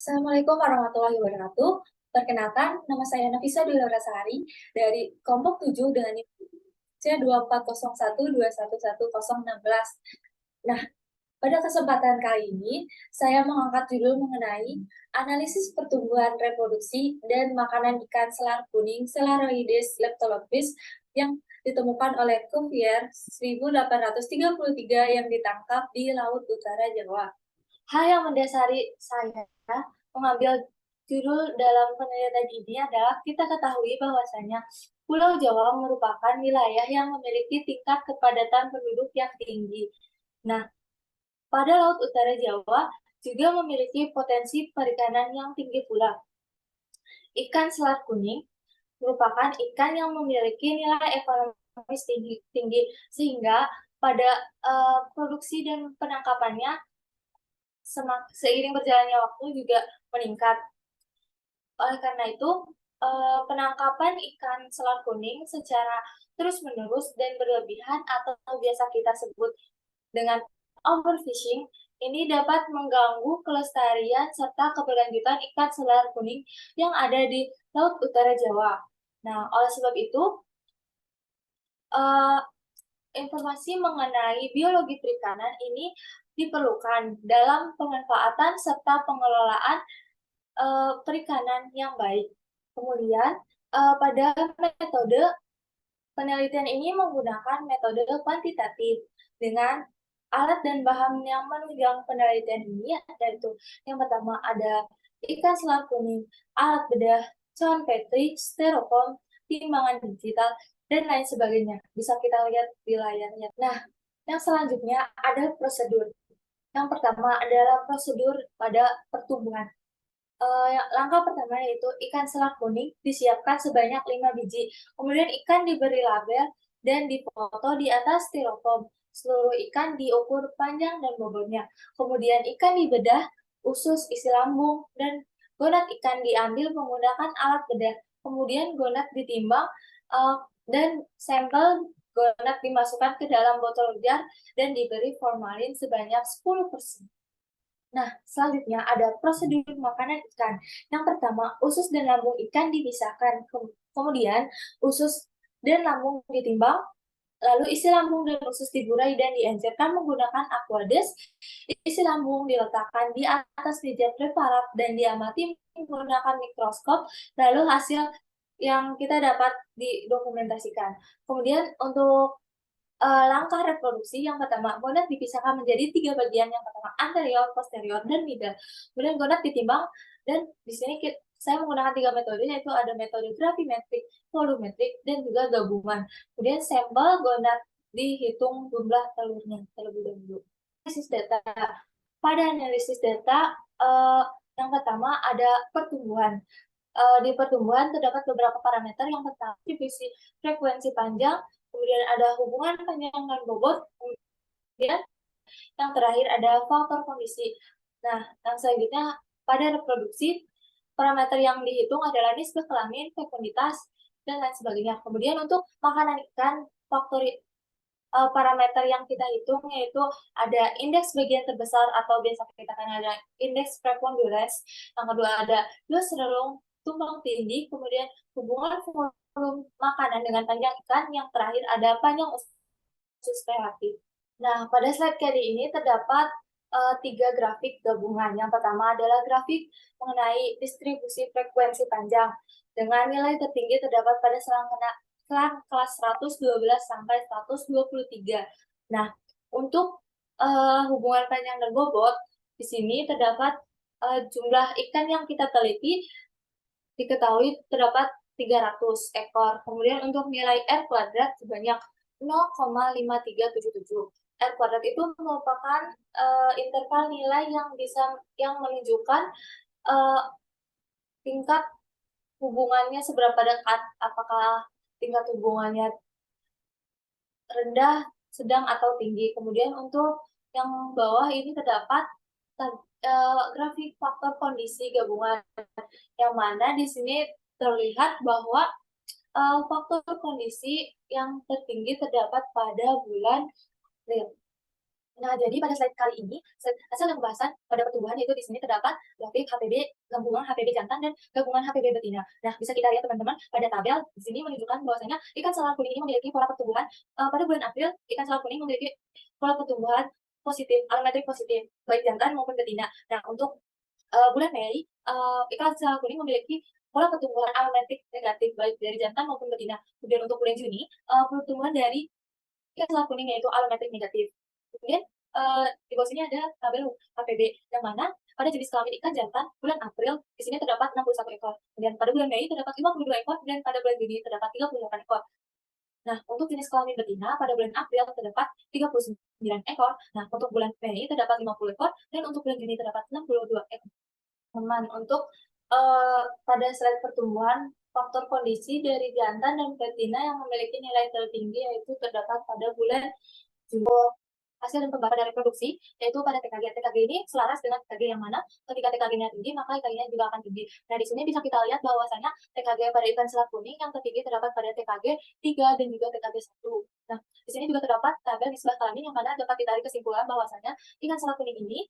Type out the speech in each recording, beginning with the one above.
Assalamualaikum warahmatullahi wabarakatuh. Perkenalkan, nama saya Nafisa Dwi Larasari dari kelompok 7 dengan NIM C2401211016. Nah, pada kesempatan kali ini, saya mengangkat judul mengenai analisis pertumbuhan reproduksi dan makanan ikan selar kuning Celaroides leptolopis yang ditemukan oleh Cuvier 1833 yang ditangkap di Laut Utara Jawa. Hal yang mendasari saya mengambil judul dalam penelitian ini adalah kita ketahui bahwasanya Pulau Jawa merupakan wilayah yang memiliki tingkat kepadatan penduduk yang tinggi. Nah, pada Laut Utara Jawa juga memiliki potensi perikanan yang tinggi pula. Ikan selat kuning merupakan ikan yang memiliki nilai ekonomis tinggi sehingga pada produksi dan penangkapannya seiring berjalannya waktu juga meningkat. Oleh karena itu, penangkapan ikan selat kuning secara terus-menerus dan berlebihan atau biasa kita sebut dengan overfishing ini dapat mengganggu kelestarian serta keberlanjutan ikan selat kuning yang ada di Laut Utara Jawa. Nah, oleh sebab itu, informasi mengenai biologi perikanan ini diperlukan dalam pemanfaatan serta pengelolaan perikanan yang baik. Kemudian, pada metode penelitian ini menggunakan metode kuantitatif dengan alat dan bahan yang menunjang penelitian ini, yaitu yang pertama ada ikan selat kuning, alat bedah, cawan Petri, styrofoam, timbangan digital, dan lain sebagainya. Bisa kita lihat di layarnya. Nah, yang selanjutnya ada prosedur. Yang pertama adalah prosedur pada pertumbuhan. Langkah pertama yaitu ikan selat kuning disiapkan sebanyak 5 biji. Kemudian ikan diberi label dan difoto di atas styrofoam. Seluruh ikan diukur panjang dan bobotnya. Kemudian ikan dibedah, usus, isi lambung, dan gonat ikan diambil menggunakan alat bedah. Kemudian gonat ditimbang dan sampel gonat dimasukkan ke dalam botol jar dan diberi formalin sebanyak 10%. Nah, selanjutnya ada prosedur makanan ikan. Yang pertama, usus dan lambung ikan dipisahkan. Kemudian, usus dan lambung ditimbang, lalu isi lambung dan usus diburai dan diencerkan menggunakan aquades. Isi lambung diletakkan di atas meja preparat dan diamati menggunakan mikroskop, lalu hasil yang kita dapat didokumentasikan. Kemudian untuk langkah reproduksi yang pertama, gonad dipisahkan menjadi 3 bagian. Yang pertama, anterior, posterior, dan middle. Kemudian gonad ditimbang, dan di sini saya menggunakan 3 metode, yaitu ada metode gravimetrik, volumetrik, dan juga gabungan. Kemudian sampel gonad dihitung jumlah telurnya terlebih dahulu. Analisis data. Pada analisis data, yang pertama ada pertumbuhan. Di pertumbuhan terdapat beberapa parameter. Yang pertama, distribusi frekuensi panjang, kemudian ada hubungan panjang dan bobot, kemudian yang terakhir ada faktor kondisi. Nah, yang selanjutnya pada reproduksi, parameter yang dihitung adalah nisbah kelamin, fekunditas, dan lain sebagainya. Kemudian untuk makanan ikan, faktor parameter yang kita hitung yaitu ada indeks bagian terbesar atau biasa kita kenal ada indeks preponderance. Yang kedua ada dose relung tumbang tindih, kemudian hubungan volume makanan dengan panjang ikan, yang terakhir ada panjang usus relatif. Nah, pada slide kali ini terdapat 3 grafik gabungan. Yang pertama adalah grafik mengenai distribusi frekuensi panjang dengan nilai tertinggi terdapat pada selang kelas 112 sampai 123. Nah, untuk hubungan panjang dan bobot, di sini terdapat jumlah ikan yang kita teliti diketahui terdapat 300 ekor. Kemudian untuk nilai R kuadrat sebanyak 0,5377. R kuadrat itu merupakan interval nilai yang menunjukkan tingkat hubungannya seberapa dekat, apakah tingkat hubungannya rendah, sedang, atau tinggi. Kemudian untuk yang bawah ini terdapat grafik faktor kondisi gabungan, yang mana di sini terlihat bahwa faktor kondisi yang tertinggi terdapat pada bulan April. Nah, jadi pada slide kali ini, hasil dari pembahasan pada pertumbuhan yaitu di sini terdapat grafik HPB gabungan HPB jantan dan gabungan HPB betina. Nah, bisa kita lihat teman-teman pada tabel di sini menunjukkan bahwasanya ikan selar kuning ini memiliki pola pertumbuhan pada bulan April ikan selar kuning memiliki pola pertumbuhan positif, alometrik positif, baik jantan maupun betina. Nah, untuk bulan Mei ikan selar kuning memiliki pola pertumbuhan alometrik negatif baik dari jantan maupun betina. Kemudian untuk bulan Juni pertumbuhan dari ikan selar kuning yaitu alometrik negatif. Kemudian di bawah sini ada tabel HPB yang mana pada jenis kelamin ikan jantan bulan April di sini terdapat 61 ekor. Kemudian pada bulan Mei terdapat 52 ekor dan pada bulan Juni terdapat 38 ekor. Nah, untuk jenis kelamin betina pada bulan April terdapat 39 ekor. Nah, untuk bulan Mei terdapat 50 ekor dan untuk bulan Juni terdapat 62 ekor. Teman, untuk pada slide pertumbuhan faktor kondisi dari jantan dan betina yang memiliki nilai tertinggi yaitu terdapat pada bulan Juni. Hasil dan pembahasan reproduksi, yaitu pada TKG. TKG ini selaras dengan TKG yang mana ketika TKG-nya tinggi, maka IKG-nya juga akan tinggi. Nah, di sini bisa kita lihat bahwasanya TKG pada ikan selar kuning yang tertinggi terdapat pada TKG 3 dan juga TKG 1. Nah, di sini juga terdapat tabel nisbah kelamin yang mana dapat ditarik kesimpulan bahwasanya ikan selar kuning ini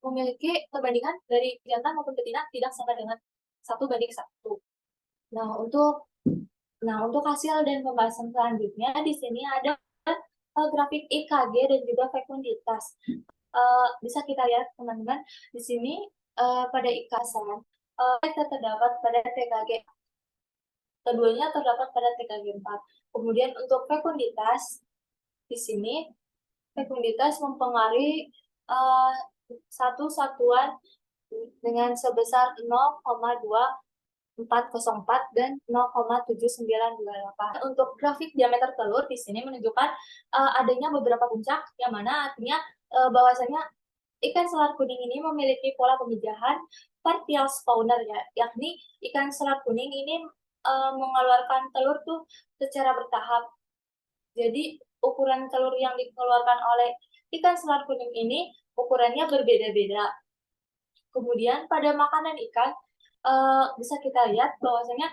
memiliki perbandingan dari jantan maupun betina tidak sama dengan 1:1. Nah, untuk hasil dan pembahasan selanjutnya di sini ada grafik EKG dan juga fekunditas. Bisa kita lihat teman-teman di sini pada ikasan terdapat pada TKG. Keduanya terdapat pada TKG 4. Kemudian untuk fekunditas di sini fekunditas mempengaruhi satu satuan dengan sebesar 0,2404 dan 0,7928. Untuk grafik diameter telur di sini menunjukkan adanya beberapa puncak yang mana artinya bahwasanya ikan selar kuning ini memiliki pola pemijahan partial spawner ya, yakni ikan selar kuning ini mengeluarkan telur tuh secara bertahap. Jadi ukuran telur yang dikeluarkan oleh ikan selar kuning ini ukurannya berbeda-beda. Kemudian pada makanan ikan bisa kita lihat bahwasanya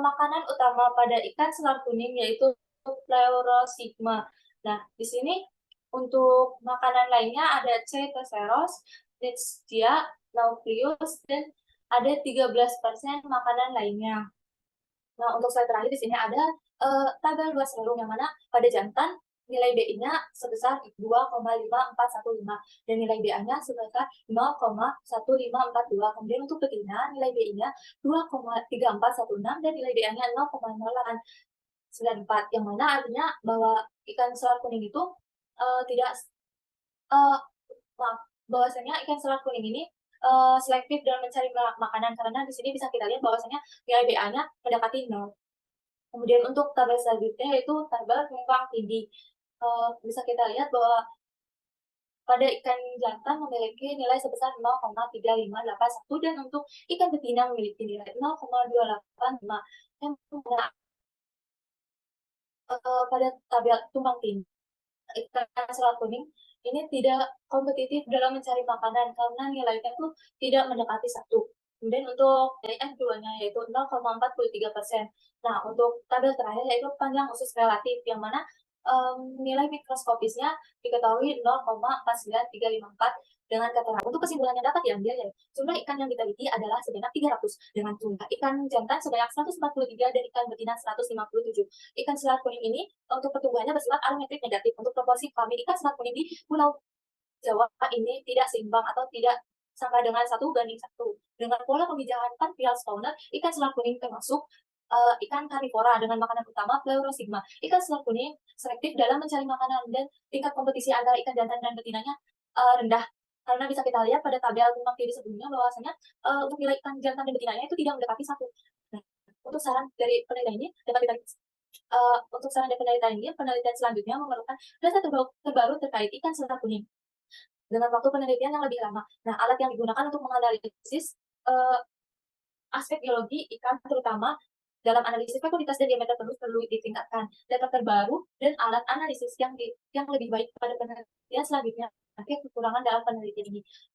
makanan utama pada ikan selar kuning yaitu Pleurosigma. Nah, di sini untuk makanan lainnya ada Cetoceros, Lichia, Nauplius, dan ada 13% makanan lainnya. Nah, untuk slide terakhir di sini ada tabel 2 serung yang mana pada jantan nilai BI-nya sebesar 2,5415 dan nilai BA-nya sebesar 0,1542. Kemudian untuk betina nilai BI-nya 2,3416 dan nilai BA-nya 0,0894 yang mana artinya bahwa ikan selar kuning itu tidak maaf, bahwasanya ikan selar kuning ini selektif dalam mencari makanan karena di sini bisa kita lihat bahwasanya nilai BA-nya mendekati 0. Kemudian untuk tabel selanjutnya yaitu tabel tumpang tindih. Bisa kita lihat bahwa pada ikan jantan memiliki nilai sebesar 0,3581 dan untuk ikan betina memiliki nilai 0,285. Yang mana pada tabel tumpang tindih ikan selat kuning ini tidak kompetitif dalam mencari makanan karena nilainya tuh tidak mendekati 1. Kemudian untuk nilai F2-nya yaitu 0,43%. Nah, untuk tabel terakhir yaitu panjang usus relatif yang mana nilai mikroskopisnya diketahui 0,49354 dengan keterangan. Untuk kesimpulan yang dapat diambil ya, jumlah ikan yang diteliti adalah sebanyak 300 dengan jumlah ikan jantan sebanyak 143 dan ikan betina 157. Ikan selat kuning ini untuk pertumbuhannya bersifat alometrik negatif. Untuk proporsi kelamin ikan selat kuning di Pulau Jawa ini tidak seimbang atau tidak sama dengan 1:1. Dengan pola pemijahan partial spawner, ikan selat kuning termasuk ikan karnivora dengan makanan utama Pleurosigma. Ikan selat kuning selektif dalam mencari makanan dan tingkat kompetisi antara ikan jantan dan betinanya rendah. Karena bisa kita lihat pada tabel tumpang tindih sebelumnya bahwasanya untuk nilai ikan jantan dan betinanya itu tidak mendekati 1. Nah, untuk saran dari penelitian ini dapat ditarik untuk saran dari penelitian ini, penelitian selanjutnya memerlukan data terbaru terkait ikan selat kuning dengan waktu penelitian yang lebih lama. Nah, alat yang digunakan untuk menganalisis aspek biologi ikan terutama dalam analisis fekunditas dan diameter terus perlu ditingkatkan. Data terbaru dan alat analisis yang lebih baik pada penelitian selanjutnya. Nanti kekurangan dalam penelitian ini.